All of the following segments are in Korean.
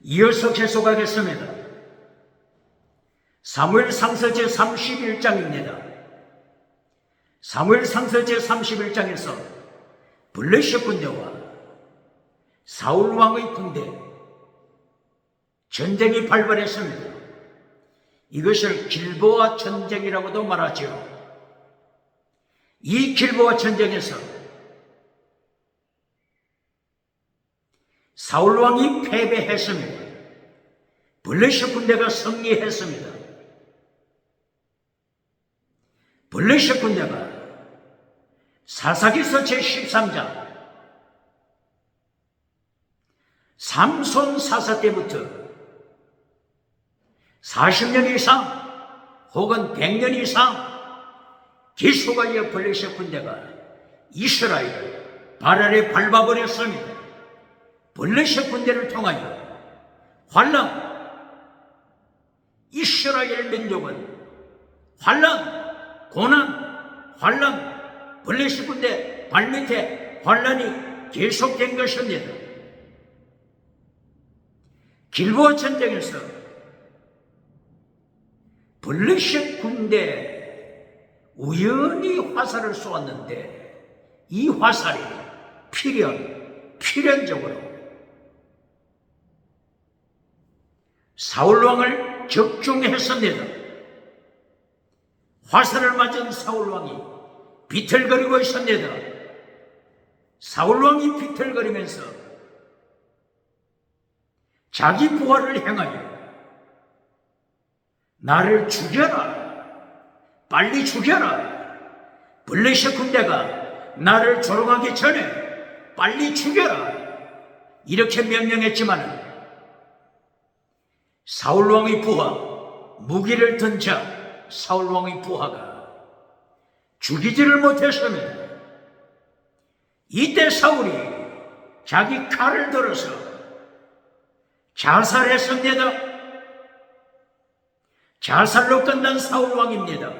이어서 계속하겠습니다. 사무엘상서 제31장입니다. 사무엘상서 제31장에서 블레셋 군대와 사울왕의 군대 전쟁이 발발했습니다. 이것을 길보아 전쟁이라고도 말하죠. 이 길보아 전쟁에서 사울왕이 패배했습니다. 블레셋 군대가 승리했습니다. 블레셋 군대가 사사기서 제13장 삼손 사사 때부터 40년 이상 혹은 100년 이상 계속하여 블레셋 군대가 이스라엘을 발 아래 밟아버렸습니다. 블레셋 군대를 통하여 환란, 이스라엘 민족은 환란, 고난, 환란, 블레셋 군대 발밑에 환란이 계속된 것입니다. 길보아 전쟁에서 블레셋 군대에 우연히 화살을 쏘았는데 이 화살이 필연적으로 사울왕을 적중했습니다. 화살을 맞은 사울왕이 비틀거리고 있습니다. 사울왕이 비틀거리면서 자기 부하를 향하여 나를 죽여라, 빨리 죽여라, 블레셋 군대가 나를 조롱하기 전에 빨리 죽여라, 이렇게 명령했지만 사울왕의 부하, 무기를 든 자 사울왕의 부하가 죽이지를 못했습니다. 이때 사울이 자기 칼을 들어서 자살했습니다. 자살로 끝난 사울왕입니다.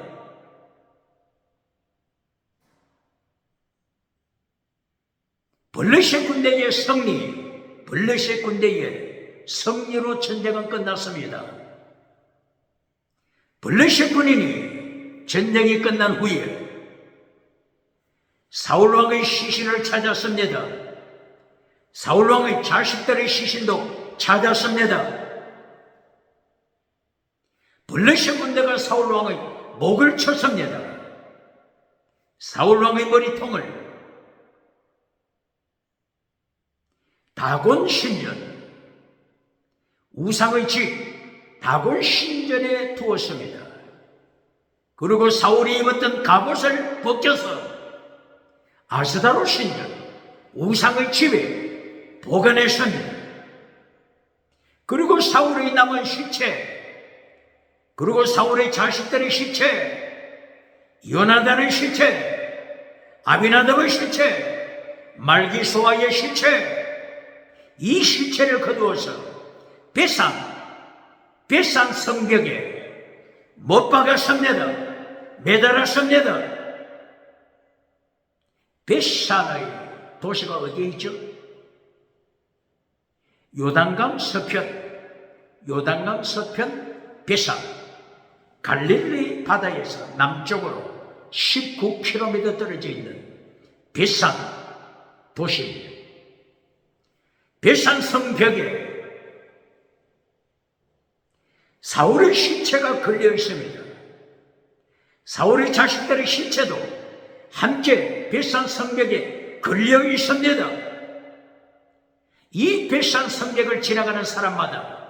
블레셋 군대의 승리, 블레셋 군대의 승리로 전쟁은 끝났습니다. 블레셋 군인이 전쟁이 끝난 후에 사울왕의 시신을 찾았습니다. 사울왕의 자식들의 시신도 찾았습니다. 블레셋 군대가 사울왕의 목을 쳤습니다. 사울왕의 머리통을 다곤 신전, 우상의 집 다곤 신전에 두었습니다. 그리고 사울이 입었던 갑옷을 벗겨서 아스다로 신전, 우상의 집에 보관했습니다. 그리고 사울의 남은 시체, 그리고 사울의 자식들의 시체, 요나단의 시체, 아비나답의 시체, 말기소아의 시체, 이 시체를 거두어서 베산 성벽에 못 박았습니다. 매달았습니다. 베산의 도시가 어디에 있죠? 요단강 서편 베산, 갈릴리 바다에서 남쪽으로 19km 떨어져 있는 베산 도시입니다. 베산 성벽에 사울의 시체가 걸려 있습니다. 사울의 자식들의 시체도 함께 베산 성벽에 걸려 있습니다. 이 베산 성벽을 지나가는 사람마다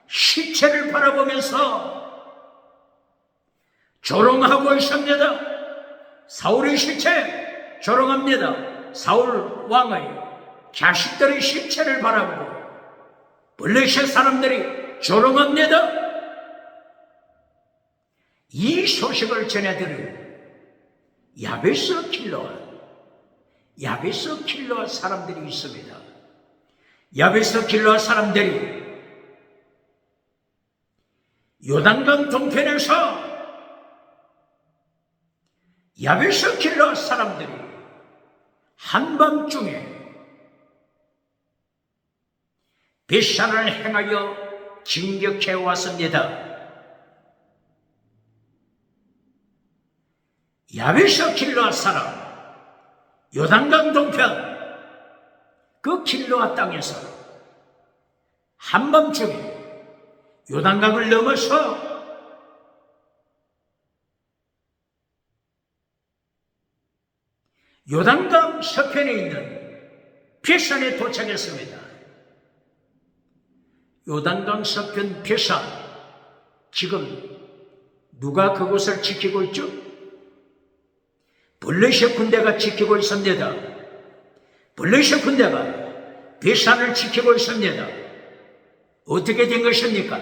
시체를 바라보면서 조롱하고 있습니다. 사울의 시체 조롱합니다. 사울 왕의 자식들의 시체를 바라보고 블레셋 사람들이 조롱합니다. 이 소식을 전해들은 야베스 길로아 사람들이 있습니다. 야베스 길로아 사람들이 요단강 동편에서 야베스 길로아 사람들이 한밤중에 배산을 행하여 진격해 왔습니다. 야베스 길르앗 사람 요단강 동편 그 길르앗 땅에서 한밤중에 요단강을 넘어서 요단강 서편에 있는 베산에 도착했습니다. 요단강 서편 베산, 지금 누가 그곳을 지키고 있죠? 블레셋 군대가 지키고 있습니다. 블레셋 군대가 베산을 지키고 있습니다. 어떻게 된 것입니까?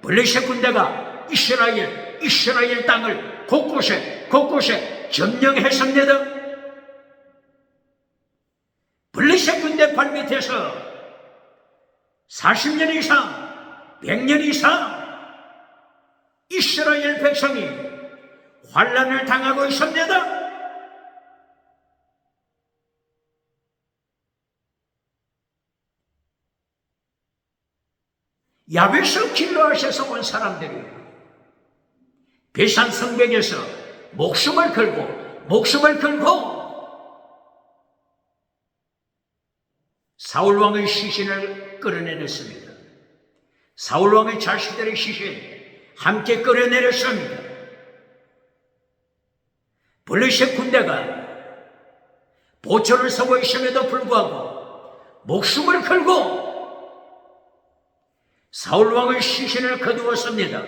블레셋 군대가 이스라엘 땅을 곳곳에 점령했습니다. 블레셋 군대 발밑에서 40년 이상, 100년 이상 이스라엘 백성이 환난을 당하고 있습니다. 야베스 길르앗에서 온 사람들이 베산 성벽에서 목숨을 걸고 사울 왕의 시신을 끌어내렸습니다. 사울 왕의 자식들의 시신 함께 끌어내렸습니다. 블레셋 군대가 보초를 서고 있음에도 불구하고 목숨을 걸고 사울 왕의 시신을 거두었습니다.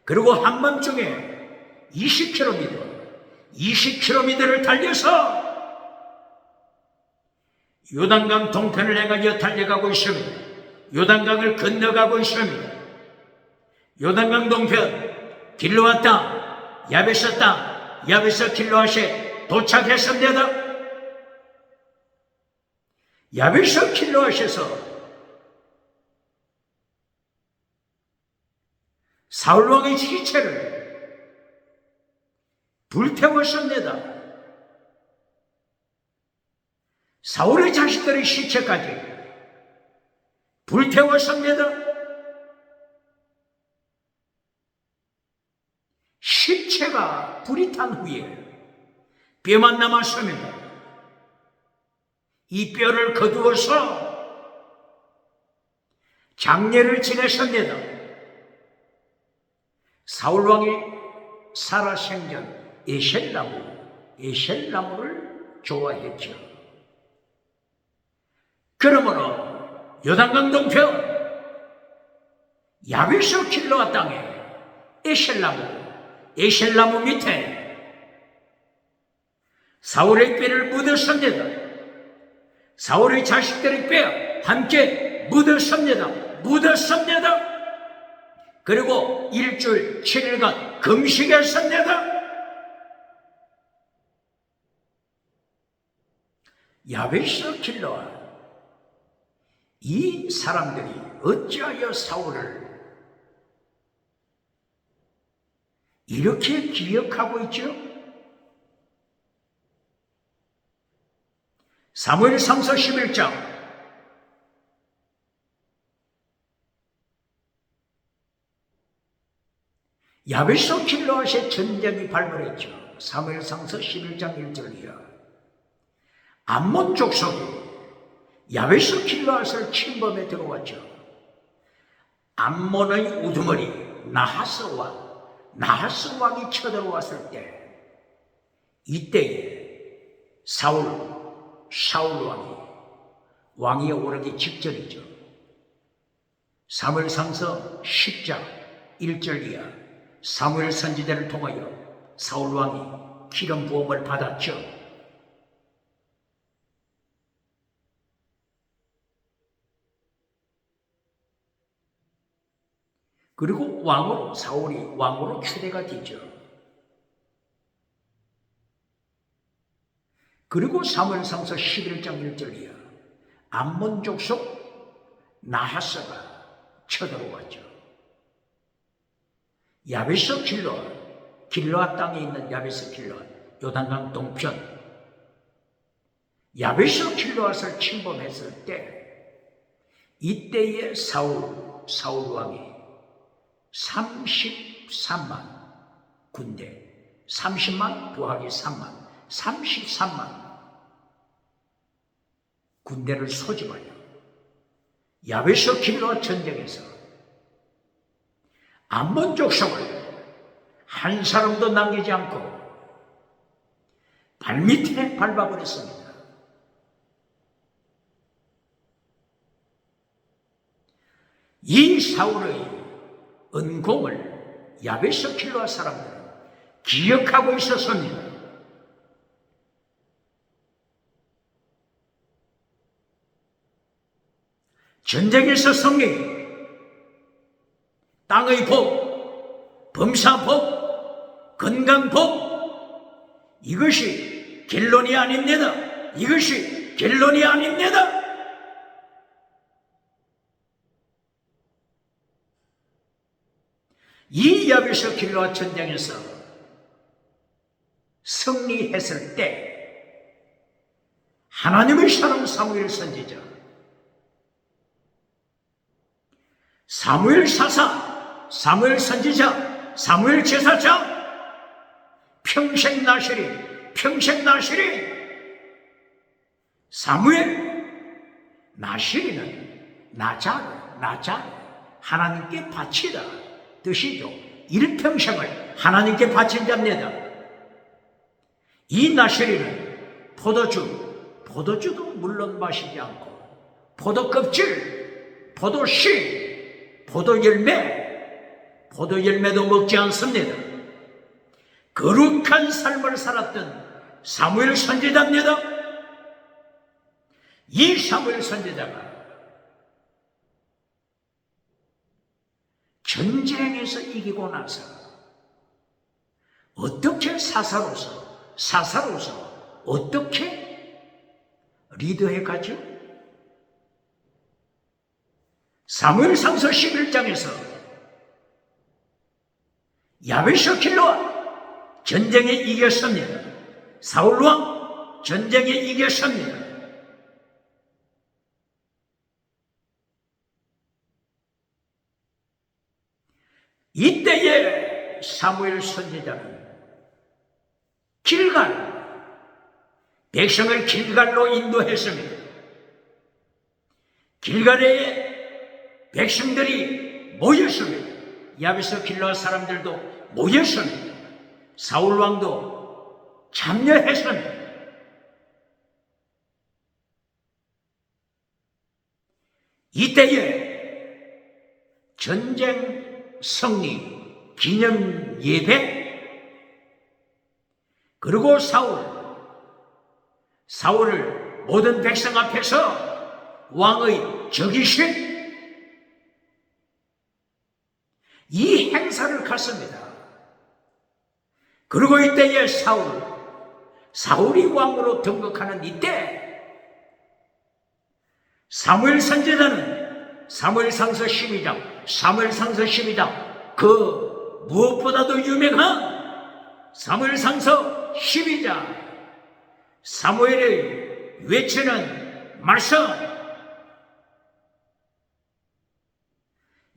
그리고 한밤중에 20km를 달려서 요단강 동편을 행하여 달려가고 있습니다. 요단강을 건너가고 있습니다. 요단강 동편 길르앗 땅, 야베스 땅, 야베스 길르앗에 도착했습니다. 야베스 길르앗에서 사울 왕의 시체를 불태웠습니다. 사울의 자식들의 시체까지 불태웠습니다. 10채가 불이 탄 후에 뼈만 남았습니다. 이 뼈를 거두어서 장례를 지냈습니다. 사울 왕이 살아생전 에셀나무를 좋아했죠. 그러므로 요단강 동편 야베스 길르앗 땅에 에셀나무 밑에 사울의 뼈를 묻었습니다. 사울의 자식들의 뼈 함께 묻었습니다. 그리고 일주일 7일간 금식했습니다. 야베스 길르앗, 이 사람들이 어찌하여 사울을 이렇게 기억하고 있죠? 사무엘상서 11장 야베스 길르앗의 전쟁이 발발했죠. 사무엘상서 11장 1절이야. 암몬 족속이 야베스 길르앗을 침범해 들어왔죠. 암몬의 우두머리 나하스 왕이 쳐들어왔을 때, 이때에 사울 왕이 오르기 직전이죠. 사무엘상서 10장 1절이야. 사무엘 선지자를 통하여 사울 왕이 기름 부음을 받았죠. 그리고 사울이 왕으로 추대가 되죠. 그리고 사무엘상서 11장 1절이야. 암몬 족속 나하스가 쳐들어왔죠. 야베스 길르앗 땅에 있는 야베스 길르앗, 요단강 동편 야베스 길르앗을 침범했을 때 이때의 사울 왕이 33만 군대, 30만 부하기 3만, 33만 군대를 소집하여 야베스 길르앗 전쟁에서 암몬 족속을 한 사람도 남기지 않고 발밑에 밟아버렸습니다. 이 사울의 은공을 야베스 길르앗 사람들은 기억하고 있었습니다. 전쟁에서 승리, 땅의 복, 범사복, 건강복, 이것이 결론이 아닙니다. 이것이 결론이 아닙니다. 이 야베스 길르앗 전쟁에서 승리했을 때 하나님의 사람 사무엘 선지자, 사무엘 사사, 사무엘 선지자, 사무엘 제사장, 평생 나시린, 사무엘, 나시린은 나자르, 하나님께 바치다 뜻이죠. 일평생을 하나님께 바친 자입니다. 이 나시린은 포도주도 물론 마시지 않고 포도껍질, 포도씨, 포도열매도 먹지 않습니다. 거룩한 삶을 살았던 사무엘 선지자입니다. 이 사무엘 선지자가 전쟁에서 이기고 나서 어떻게 사사로서 어떻게 리더해 가죠? 사무엘상서 11장에서 야베스 길르앗 전쟁에 이겼습니다. 사울왕 전쟁에 이겼습니다. 이때에 사무엘 선지자는 백성을 길갈로 인도했습니다. 길갈에 백성들이 모였습니다. 야베스 길르앗 사람들도 모였습니다. 사울왕도 참여했습니다. 이때에 전쟁 승리 기념 예배, 그리고 사울을 모든 백성 앞에서 왕의 적이신 이 행사를 갖습니다. 그리고 이때에 사울이 왕으로 등극하는 이때 사무엘 선지자는 사무엘상서 12장 그 무엇보다도 유명한 사무엘상서 12장 사무엘의 외치는 말씀,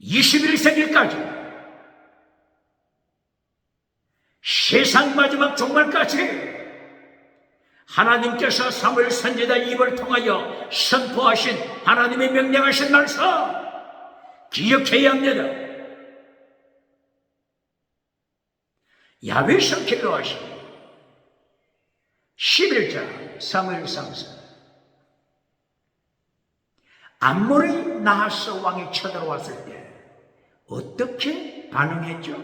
21세기까지 세상 마지막 종말까지 하나님께서 사무엘 선지자 입을 통하여 선포하신 하나님의 명령하신 말씀 기억해야 합니다. 야베스 길르앗이 11장 사무엘상서 암몬의 나하스 왕이 쳐들어왔을 때 어떻게 반응했죠?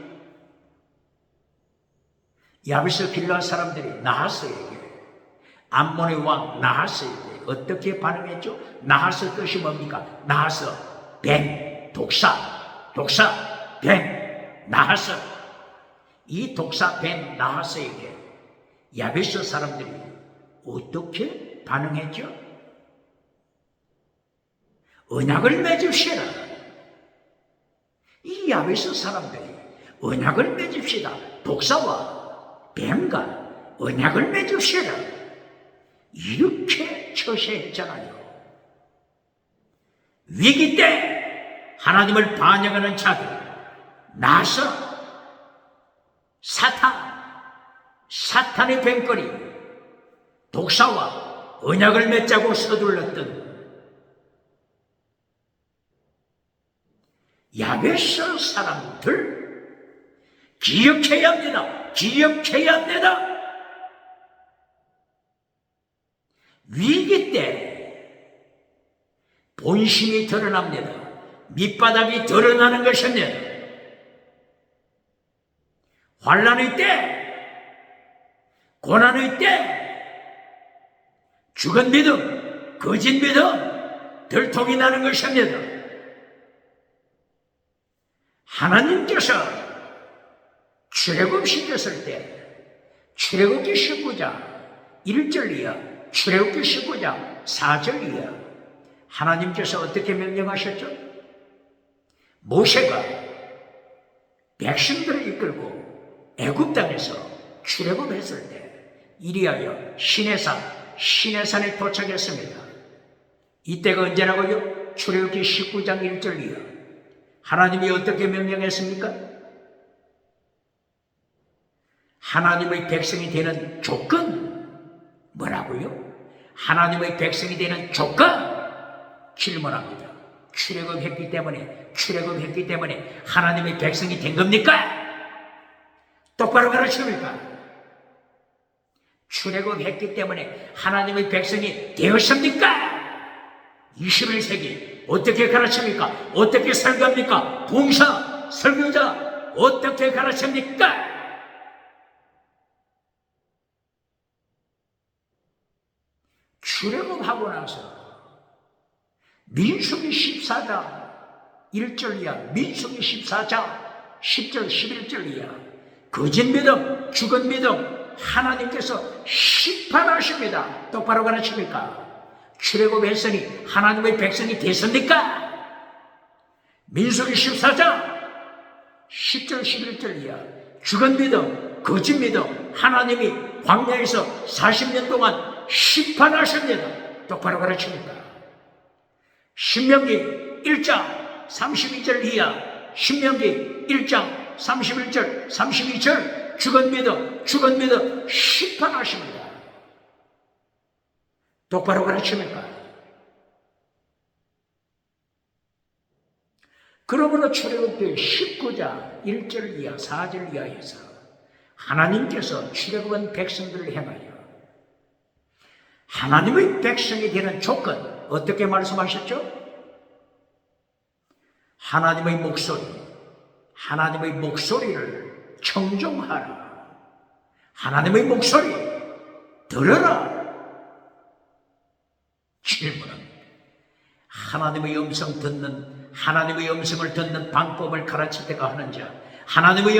야베스 길르앗 사람들이 암몬의 왕 나하스에게 어떻게 반응했죠? 나하스 뜻이 뭡니까? 나하스, 뱀, 독사, 뱀, 나하스. 이 독사, 뱀, 나하스에게 야베스 사람들이 어떻게 반응했죠? 언약을 맺읍시다. 이 야베스 사람들이 언약을 맺읍시다. 독사와 뱀과 언약을 맺읍시다. 이렇게 처세했잖아요. 위기 때 하나님을 반역하는 자들, 나서 사탄의 뱀거리, 독사와 언약을 맺자고 서둘렀던 야베스 사람들, 기억해야 합니다. 기억해야 합니다. 위기 때 본심이 드러납니다. 밑바닥이 드러나는 것입니다. 환난의 때, 고난의 때, 죽은 믿음, 거짓 믿음, 들통이 나는 것입니다. 하나님께서 출애굽시켰을 때 출애굽기 19장 1절 이하, 출애굽기 19장 4절 이하, 하나님께서 어떻게 명령하셨죠? 모세가 백성들을 이끌고 애굽 땅에서 출애굽했을 때 이리하여 시내산에 도착했습니다. 이때가 언제라고요? 출애굽기 19장 1절 이하. 하나님이 어떻게 명령했습니까? 하나님의 백성이 되는 조건, 뭐라고요? 하나님의 백성이 되는 조건, 질문합니다. 출애굽했기 때문에 하나님의 백성이 된 겁니까? 똑바로 가르칩니까? 출애굽했기 때문에 하나님의 백성이 되었습니까? 21세기 어떻게 가르칩니까? 어떻게 설교합니까? 봉사, 설교자 어떻게 가르칩니까? 출애굽하고 나서 민수기 14장 1절 이하, 민수기 14장 10절 11절 이하, 거짓 믿음, 죽은 믿음 하나님께서 심판하십니다. 똑바로 가르칩니까? 출애굽했으니 하나님의 백성이 됐습니까? 민수기 14장 10절 11절 이하, 죽은 믿음, 거짓 믿음 하나님이 광야에서 40년 동안 심판하십니다. 똑바로 가르칩니다. 신명기 1장 32절 이하, 신명기 1장 31절 32절 죽은 믿음 심판하십니다. 똑바로 가르칩니까? 그러므로 출애굽기 19장 1절 이하 4절 이하에서 하나님께서 출애굽한 백성들을 향하여 하나님의 백성이 되는 조건 어떻게 말씀하셨죠? 하나님의 목소리를 청종하라. 하나님의 목소리 들어라. 질문합니다. 하나님의 음성을 듣는 방법을 가르칠 때가 하는 자, 하나님의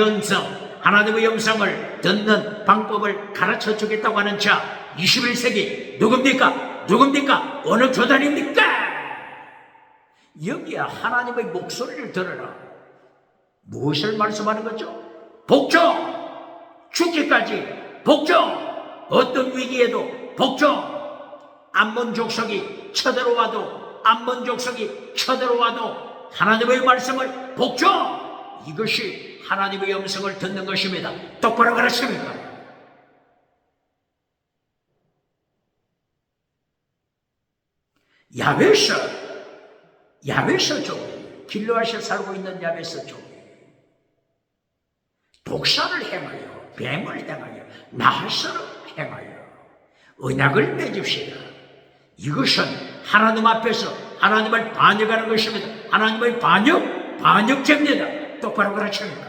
음성을 듣는 방법을 가르쳐 주겠다고 하는 자, 21세기 누굽니까? 어느 교단입니까? 여기야 하나님의 목소리를 들어라. 무엇을 말씀하는 거죠? 복종! 죽기까지 복종! 어떤 위기에도 복종! 암몬 족속이 쳐들어와도 하나님의 말씀을 복종! 이것이 하나님의 음성을 듣는 것입니다. 똑바로 가르칩니까? 야베스 족, 길르앗에 살고 있는 야베스 족, 독사를 행하여, 뱀을 행하여, 나사를 행하여 언약을 맺읍시다. 이것은 하나님 앞에서 하나님을 반역하는 것입니다. 하나님의 반역죄입니다. 똑바로 가르칩니다.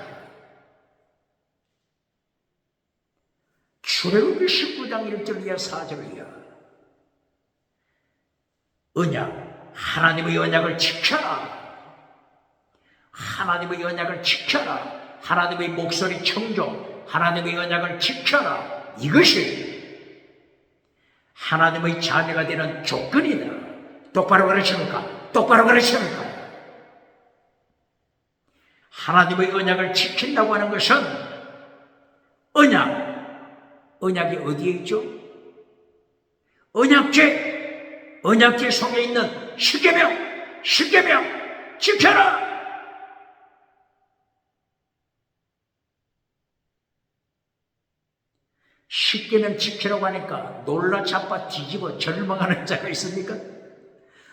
출애굽기 19장 1절 이하 4절 이하, 언약, 하나님의 언약을 지켜라. 하나님의 언약을 지켜라. 하나님의 목소리 청종, 하나님의 언약을 지켜라. 이것이 하나님의 자녀가 되는 조건이다. 똑바로 가르칩니까? 똑바로 가르칩니까? 하나님의 언약을 지킨다고 하는 것은 언약이 어디에 있죠? 언약궤 속에 있는 십계명, 십계명 지켜라. 십계명 지키라고 하니까 놀라 자빠 뒤집어 절망하는 자가 있습니까?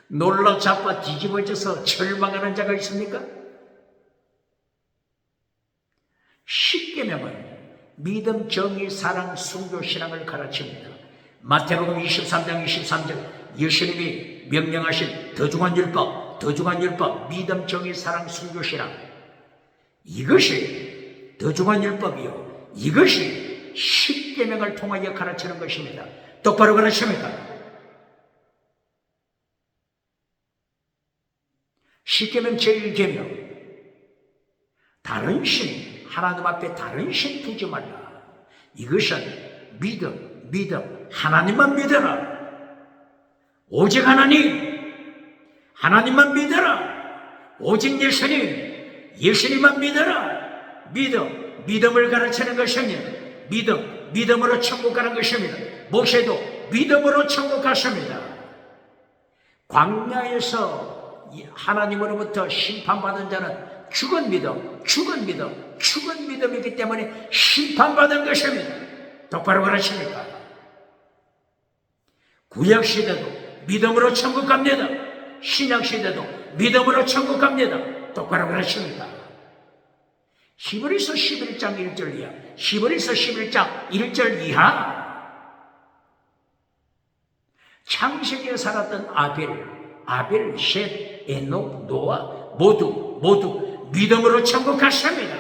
놀라 자빠 뒤집어져서 절망하는 자가 있습니까? 십계명은 믿음, 정의, 사랑, 순교, 신앙을 가르칩니다. 마태복음 23장 23절 예수님이 명령하신 더중한 율법, 믿음, 정의, 사랑, 순교, 신앙, 이것이 더중한 율법이요, 이것이 십계명을 통하여 가르치는 것입니다. 똑바로 가르칩니까? 십계명 제1계명, 다른 신, 하나님 앞에 다른 신 두지 말라. 이것은 믿음, 하나님만 믿어라. 오직 하나님만 믿어라. 오직 예수님만 믿어라. 믿음을 가르치는 것입니다. 믿음으로 천국 가는 것입니다. 모세도 믿음으로 천국 갔습니다. 광야에서 하나님으로부터 심판받은 자는 죽은 믿음이기 때문에 심판받은 것입니다. 똑바로 가르칩니까? 구약시대도 믿음으로 천국 갑니다. 신약시대도 믿음으로 천국 갑니다. 똑바로 가르칩니까? 히브리서 11장 1절 이하, 히브리서 11장 1절 이하, 창세기에 살았던 아벨, 셋, 에녹, 노아 모두 믿음으로 천국 갔습니다.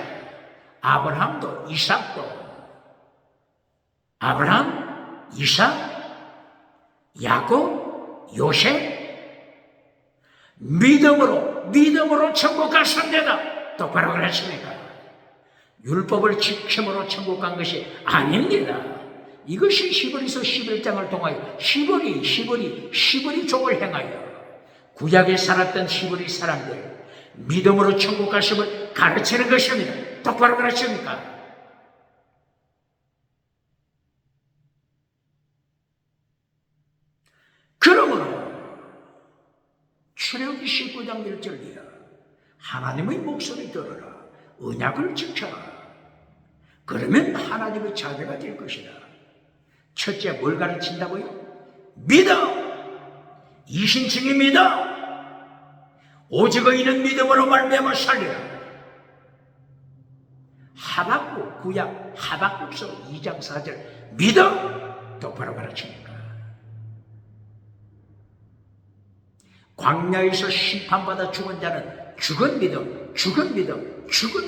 아브라함, 이삭, 야곱, 요셉, 믿음으로 천국 갔습니다. 똑바로 그랬습니까? 율법을 지킴으로 천국 간 것이 아닙니다. 이것이 히브리서 11장을 통하여 히브리족을 행하여 구약에 살았던 히브리 사람들 믿음으로 천국 가심을 가르치는 것입니다. 똑바로 가르칩니까? 그러므로 출애굽기 19장 1절 이하 하나님의 목소리 들어라. 언약을 지켜라. 그러면 하나님의 자녀가 될 것이다. 첫째 뭘 가르친다고요? 이신칭이 믿어. 오직 의인은 믿음으로 말미암아 살리라. 구약 하박국서 2장 4절 믿어. 똑바로 가르칩니까? 광야에서 심판받아 죽은 자는 죽은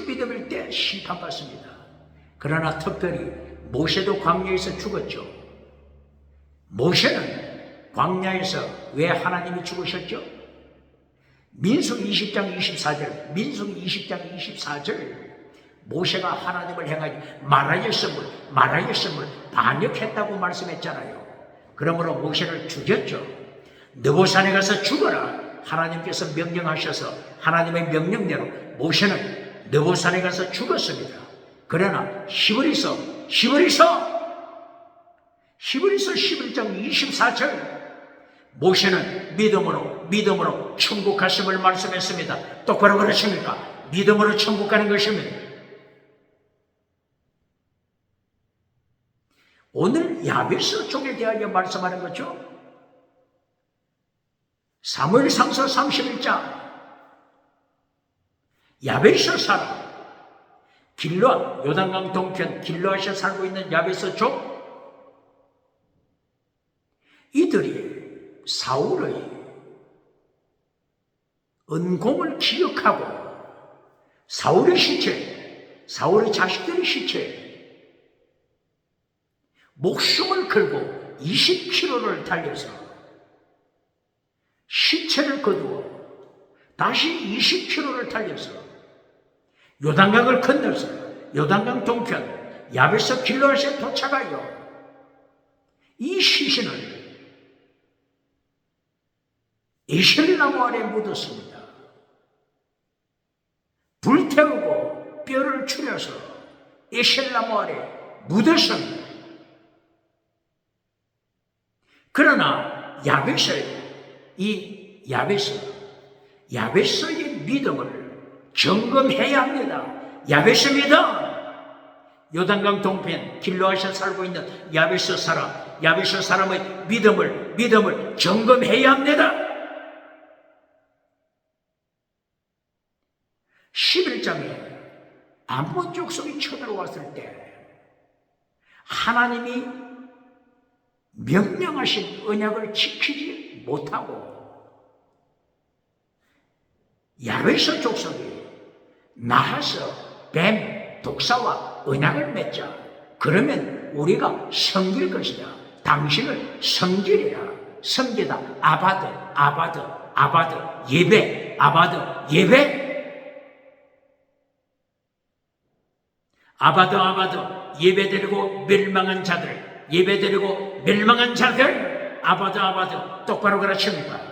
믿음일 때 심판받습니다. 그러나 특별히 모세도 광야에서 죽었죠. 모세는 광야에서 왜 하나님이 죽으셨죠? 민수기 20장 24절 모세가 하나님을 향하여 말하여 선물 반역했다고 말씀했잖아요. 그러므로 모세를 죽였죠. 느보산에 가서 죽어라. 하나님께서 명령하셔서 하나님의 명령대로 모세는 느보산에 가서 죽었습니다. 그러나 히브리서 11장 24절 모세는 믿음으로 천국 갔음을 말씀했습니다. 똑바로 그러십니까? 믿음으로 천국 가는 것입니다. 오늘 야베스 쪽에 대하여 말씀하는 거죠. 사무엘상서 31장 야베스 사람 길르앗, 요단강 동편 길르앗에 살고 있는 야베스 족, 이들이 사울의 은공을 기억하고 사울의 시체, 사울의 자식들의 시체, 목숨을 걸고 20km를 달려서 시체를 거두어 다시 20km를 달려서 요단강을 건너서 요단강 동편 야베스 길르앗에 도착하여 이 시신을 에셀나무 아래 묻었습니다. 불태우고 뼈를 추려서 에셀나무 아래 묻었습니다. 그러나 야베스 야베스의 믿음을 점검해야 합니다. 야베스 믿음, 요단강 동편 길르앗에 살고 있는 야베스 사람의 믿음을 점검해야 합니다. 11장에 암몬 족속이 쳐들어왔을 때 하나님이 명령하신 언약을 지키지 못하고 야베스 족속이 나가서 뱀, 독사와 언약을 맺자. 그러면 우리가 섬길 것이다. 당신을 섬기리라. 섬기다. 아바드, 예배, 아바드, 예배드리고 멸망한 자들, 아바드, 똑바로 가르칩니다.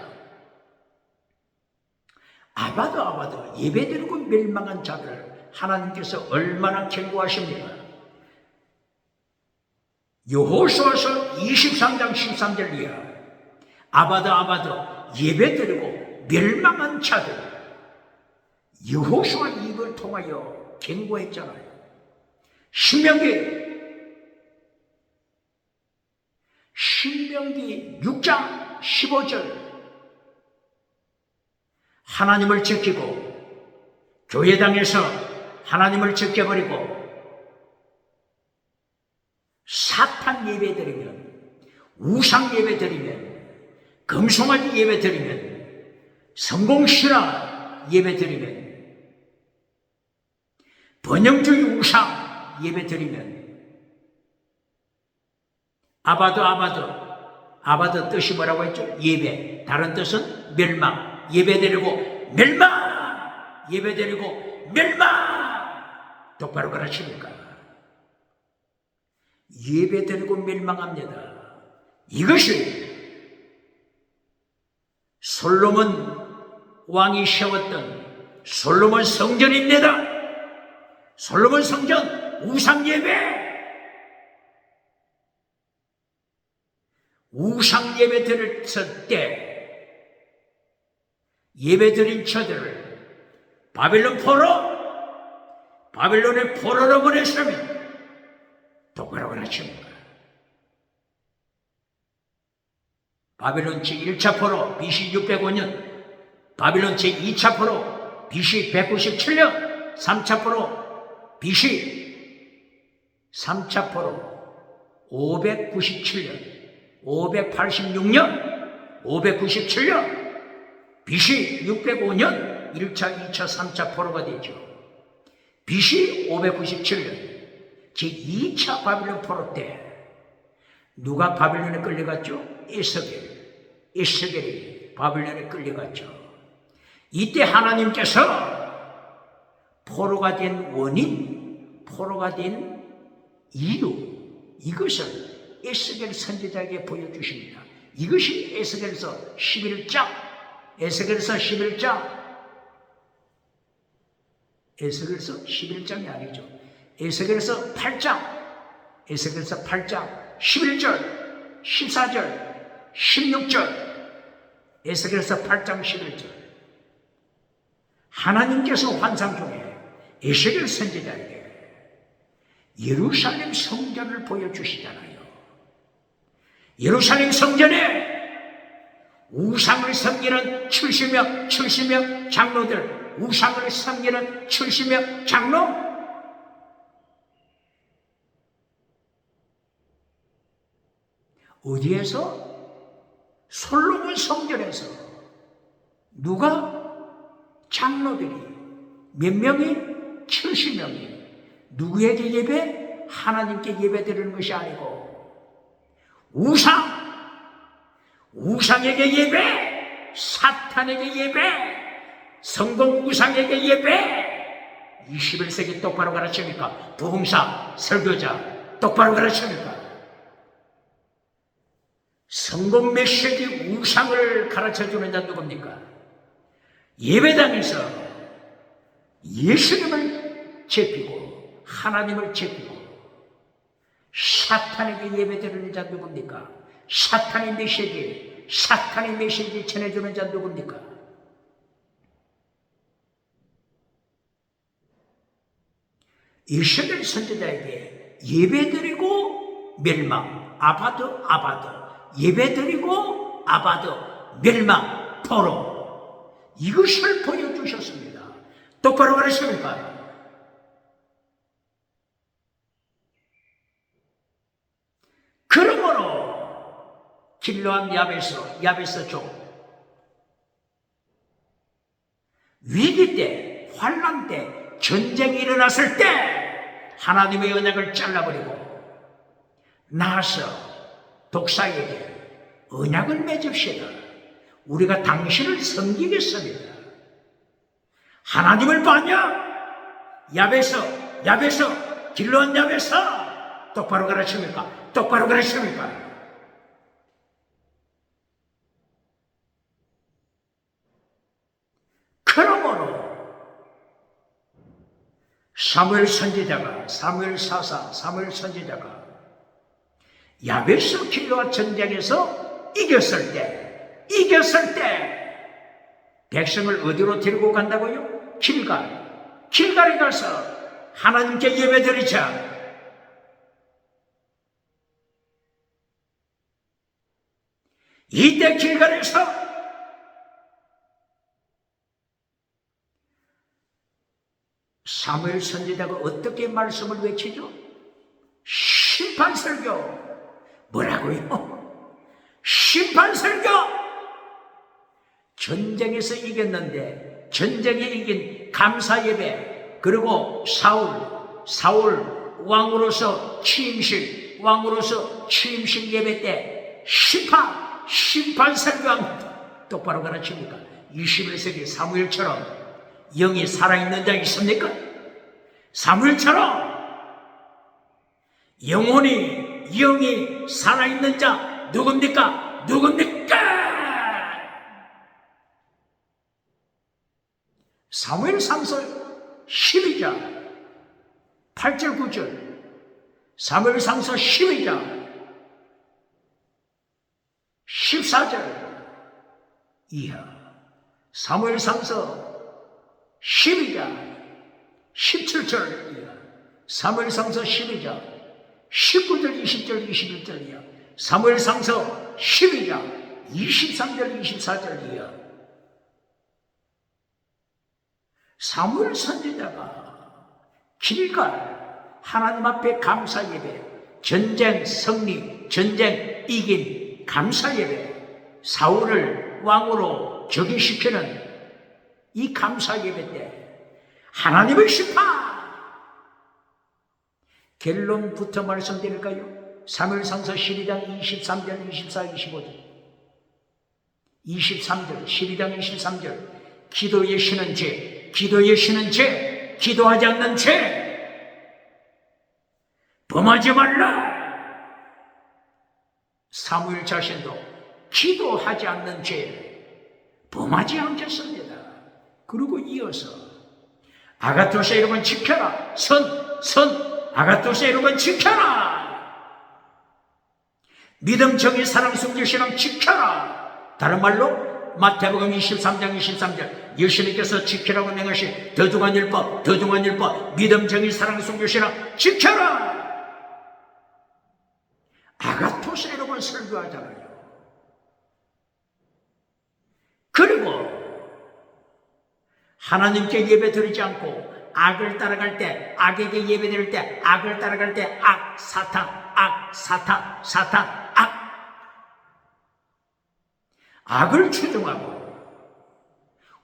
아바드, 예배드리고 멸망한 자들, 하나님께서 얼마나 경고하십니까? 여호수아서 23장 13절 이하 아바드, 예배드리고 멸망한 자들, 여호수아 입을 통하여 경고했잖아요. 신명기 6장 15절 하나님을 지키고 교회당에서 하나님을 지켜버리고 사탄 예배드리면, 우상 예배드리면, 금송아지 예배드리면, 성공신앙 예배드리면, 번영주의 우상 예배드리면, 아바드 뜻이 뭐라고 했죠? 예배. 다른 뜻은 멸망. 예배드리고 멸망. 똑바로 가르칩니까? 예배드리고 멸망합니다. 이것이 솔로몬 왕이 세웠던 솔로몬 성전입니다. 솔로몬 성전 우상 예배 드렸을 때 예배드린 처들을 바빌론의 포로로 보냈으면 똑바로 가르칩니다. 바빌론 제1차 포로 BC 605년, 바빌론 제2차 포로 BC 197년, 3차 포로 BC 3차 포로 597년, 586년, 597년, BC 605년 1차, 2차, 3차 포로가 되죠. BC 597년 제2차 바빌론 포로 때 누가 바빌론에 끌려갔죠? 에스겔이 바빌론에 끌려갔죠. 이때 하나님께서 포로가 된 원인, 포로가 된 이유, 이것을 에스겔 선지자에게 보여주십니다. 이것이 에스겔서 11장 에스겔서 11장이 아니죠. 에스겔서 8장 11절, 14절, 16절, 에스겔서 8장 11절. 하나님께서 환상 중에 에스겔 선지자에게 예루살렘 성전을 보여주시잖아요. 예루살렘 성전에 우상을 섬기는 70명 장로들, 우상을 섬기는 70명 장로, 어디에서? 솔로몬 성전에서. 누가? 장로들이 몇 명이? 70명이 누구에게 예배? 하나님께 예배 드리는 것이 아니고 우상에게 예배, 사탄에게 예배, 성공 우상에게 예배. 21세기 똑바로 가르칩니까? 부흥사, 설교자 똑바로 가르칩니까? 성공 메시지 우상을 가르쳐주는 자 누굽니까? 예배당에서 예수님을 제피고 하나님을 제피고 사탄에게 예배드리는 자 누굽니까? 사탄의 메시지 전해주는 자 누굽니까? 이스라엘 선지자에게 예배드리고 멸망, 아바드, 예배드리고 아바드, 멸망, 포로, 이것을 보여주셨습니다. 똑바로 그러십니까? 그러므로 길르암 야베스 족 위기 때, 환난 때, 전쟁이 일어났을 때 하나님의 언약을 잘라버리고 나아서 독사에게 언약을 맺읍시다. 우리가 당신을 섬기겠습니다. 하나님을 봤냐? 야베서, 길르암 야베서, 똑바로 가르칩니까? 똑바로 가르칩니까? 그러므로 사무엘 선지자가 야베스 길르암 전쟁에서 이겼을 때 백성을 어디로 데리고 간다고요? 길갈에 가서 하나님께 예배드리자. 이때 길갈에서 사무엘 선지자가 어떻게 말씀을 외치죠? 심판설교. 뭐라고요? 심판설교. 전쟁에서 이겼는데 전쟁에 이긴 감사예배, 그리고 사울 왕으로서 취임식 예배 때 심판 설교합니다. 똑바로 가르칩니까? 21세기 사무엘처럼 영이 살아있는 자 있습니까? 사무엘처럼 영이 살아있는 자 누굽니까? 사무엘상서 12장 8절 9절, 사무엘상서 12장 14절 이하, 사무엘상서 12장 17절 이하, 사무엘상서 12장 19절 20절 21절 이하, 사무엘상서 12장 23절 24절 이하. 사무엘 선지자가 길갈 하나님 앞에 감사예배, 전쟁 승리, 전쟁 이긴 감사예배, 사울을 왕으로 즉위시키는 이 감사예배 때 하나님의 심판, 결론부터 말씀드릴까요? 사무엘상서 12장 23절 24, 25절 23절 12장 23절 기도의 신은 죄, 기도하지 않는 죄, 범하지 말라. 사무엘 자신도 기도하지 않는 죄 범하지 않겠습니다. 그리고 이어서 아가토스의 이름은 지켜라. 아가토스의 이름은 지켜라. 믿음, 정의, 사랑, 순종, 신앙 지켜라. 다른 말로 마태복음 23장 23절 예수님께서 지키라고 명하신 더중한 율법, 믿음, 정의, 사랑, 순종, 신앙 지켜라. 아가토스의 이름을 설교하잖아요. 그리고 하나님께 예배 드리지 않고 악을 따라갈 때, 악에게 예배 드릴 때, 악을 따라갈 때 사탄, 악을 추종하고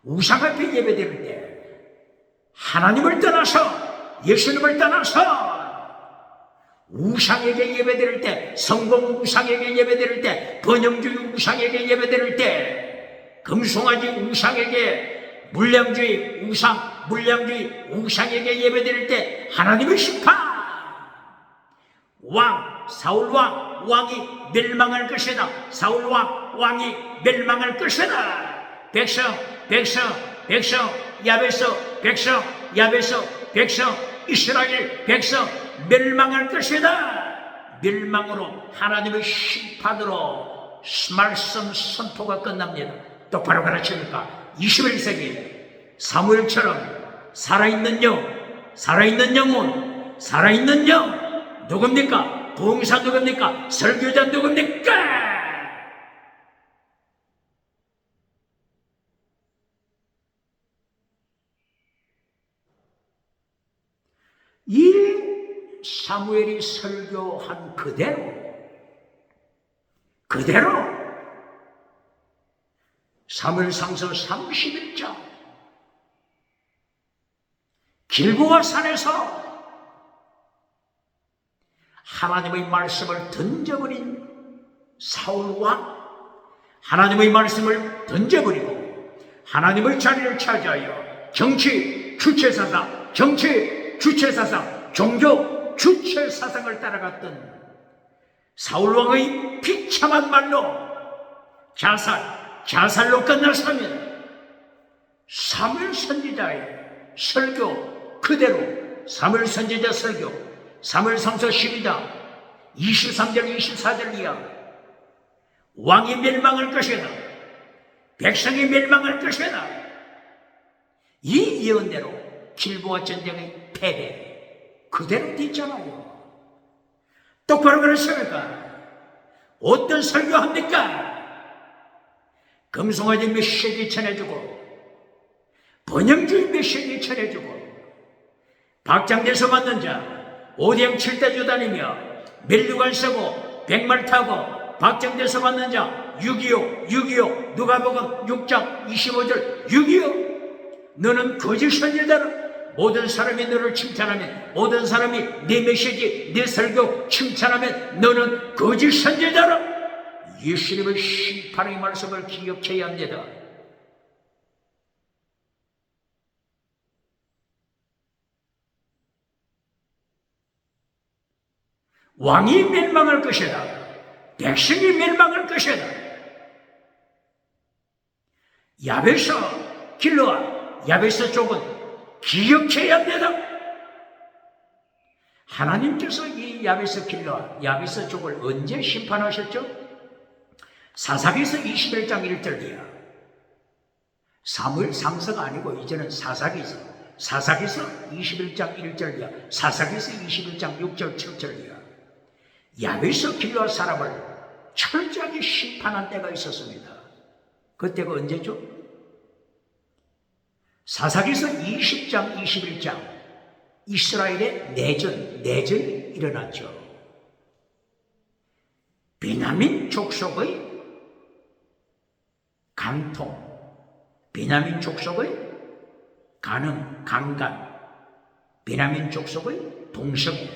우상 앞에 예배 드릴 때 하나님을 떠나서, 예수님을 떠나서 우상에게 예배 드릴 때, 성공 우상에게 예배 드릴 때, 번영주의 우상에게 예배 드릴 때, 금송아지 우상에게, 물량주의 우상에게 예배 드릴 때 하나님의 심판, 사울 왕이 멸망할 것이다. 왕이 멸망할 것이다. 백성, 이스라엘 백성 멸망할 것이다. 멸망으로, 하나님의 심판으로 말씀 선포가 끝납니다. 똑바로 가르치니까 21세기 사무엘처럼 살아있는 영혼, 살아있는 영 누굽니까? 봉사 누굽니까? 설교자 누굽니까? 이 사무엘이 설교한 그대로 사무엘상서 31장 길보아 산에서 하나님의 말씀을 던져버린 사울왕, 하나님의 말씀을 던져버리고 하나님의 자리를 차지하여 정치 주체사상, 종교 주체사상을 따라갔던 사울왕의 비참한 말로 자살로 끝났으면 사무엘 선지자의 설교 그대로 사무엘 선지자 설교 사무엘상서 12장 23절 24절 이하 왕이 멸망할 것이다 백성이 멸망할 것이다 이 예언대로 길보아 전쟁의 패배 그대로 됐잖아요. 똑바로 그랬습니까? 어떤 설교합니까? 금송아지 메시지 전해주고 번영주의 메시지 전해주고 박장대소 받는 자 5대 7대주 다니며 멜류관 쓰고 백말 타고 박장대소 받는 자 625 누가복음 6장 25절 625 너는 거짓 선지자라 모든 사람이 너를 칭찬하면 모든 사람이 네 메시지 네 설교 칭찬하면 너는 거짓 선지자라 예수님의 심판의 말씀을 기억해야 합니다. 왕이 멸망할 것이다. 백성이 멸망할 것이다. 야베스 길로아 야베스 쪽은 기억해야 합니다. 하나님께서 이 야베스 길로아 야베스 쪽을 언제 심판하셨죠? 사사기서 21장 1절이야. 사무엘상서가 아니고 이제는 사사기서 21장 1절이야. 사사기서 21장 6절 7절이야. 야베스 길로아 사람을 철저하게 심판한 때가 있었습니다. 그때가 언제죠? 사사기서 20장 21장 이스라엘의 내전이 일어났죠. 베냐민 족속의 간통, 베냐민 족속의 강간, 베냐민 족속의 동성애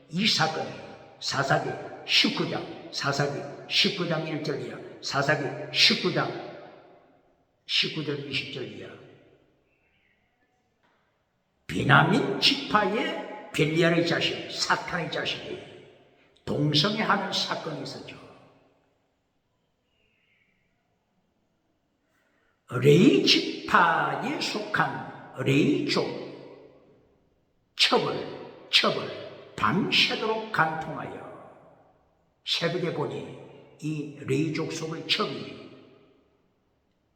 이 사건이 사사기 19장 1절이야. 사사기 19장 19절 20절이야. 베냐민 지파의 벨리알의 자식, 사탄의 자식이 동성애하는 사건이 있었죠. 레위 지파에 속한 레위족 첩을 밤새도록 간통하여 새벽에 보니 이 레위족 속의 첩이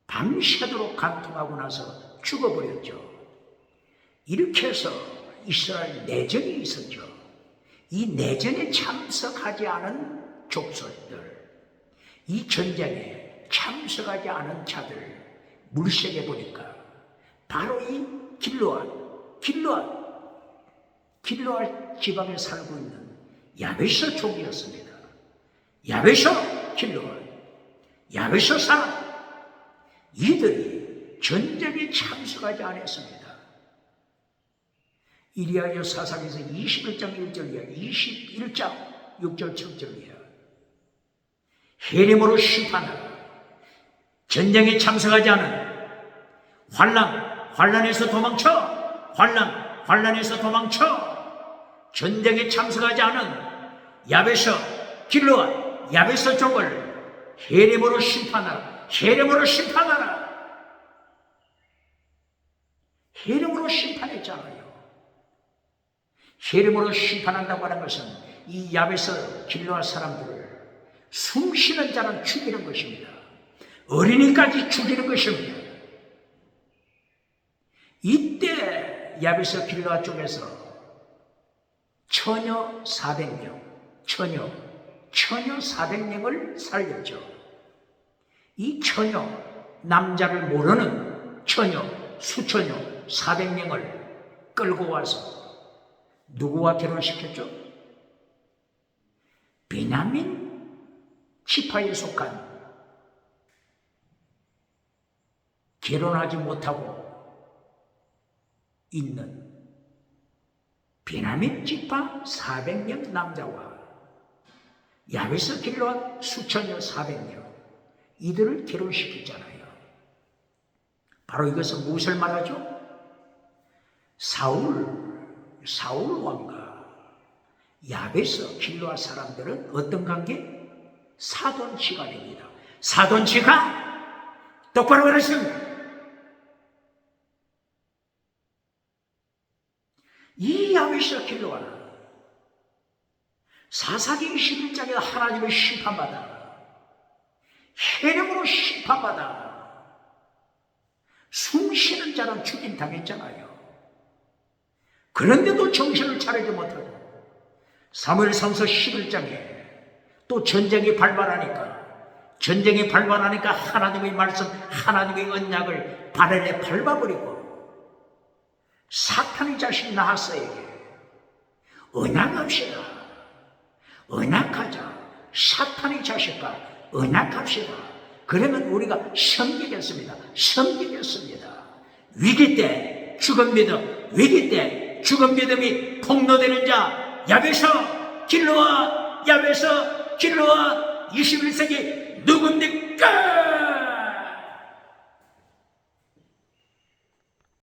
밤새도록 간통하고 나서 죽어버렸죠. 이렇게 해서 이스라엘 내전이 있었죠. 이 내전에 참석하지 않은 족속들, 이 전쟁에 참석하지 않은 자들 물색해 보니까 바로 이 길로아 지방에 살고 있는 야베스 족이었습니다. 야베스 길로아, 야베스 사람 이들이 전쟁에 참석하지 않았습니다. 이리하여 사사기서 21장 1절이야. 21장 6절 7절이야. 헤림으로 심판하라. 전쟁에 참석하지 않은 환란에서 도망쳐. 환란에서 도망쳐. 전쟁에 참석하지 않은 야베스 길로아 야베스 족을 헤림으로 심판하라. 헤림으로 심판했잖아요. 헤림으로 심판한다고 하는 것은 이 야베스 길로아 사람들을 숨쉬는 자는 죽이는 것입니다. 어린이까지 죽이는 것입니다. 이때 야베스 길로아 쪽에서 처녀 400명, 처녀 400명을 살렸죠. 이 처녀, 남자를 모르는 처녀, 수처녀 400명을 끌고 와서 누구와 결혼시켰죠? 베냐민 지파에 속한, 결혼하지 못하고 있는 베냐민 지파 400명 남자와 야베스 길르앗 수천여 400명, 이들을 결혼시켰잖아요. 바로 이것은 무엇을 말하죠? 사울 왕과 야베스 길르앗 사람들은 어떤 관계? 사돈지간입니다. 사돈지간 똑바로 말하십니다. 이 야베스 길르앗 사사기 21장에 하나님의 심판받아, 해령으로 심판받아 숨쉬는 자는 죽임 당했잖아요. 그런데도 정신을 차리지 못하고 사무엘상서 11장에 또 전쟁이 발발하니까 하나님의 말씀, 하나님의 언약을 발에 밟아버리고 사탄의 자식 나하스에게 언약합시다, 언약하자, 사탄의 자식과 언약합시다. 그러면 우리가 섬기겠습니다. 위기 때 죽은 믿음, 위기 때 죽은 믿음이 폭로되는 자, 야베스 길르앗 21세기 누굽니까?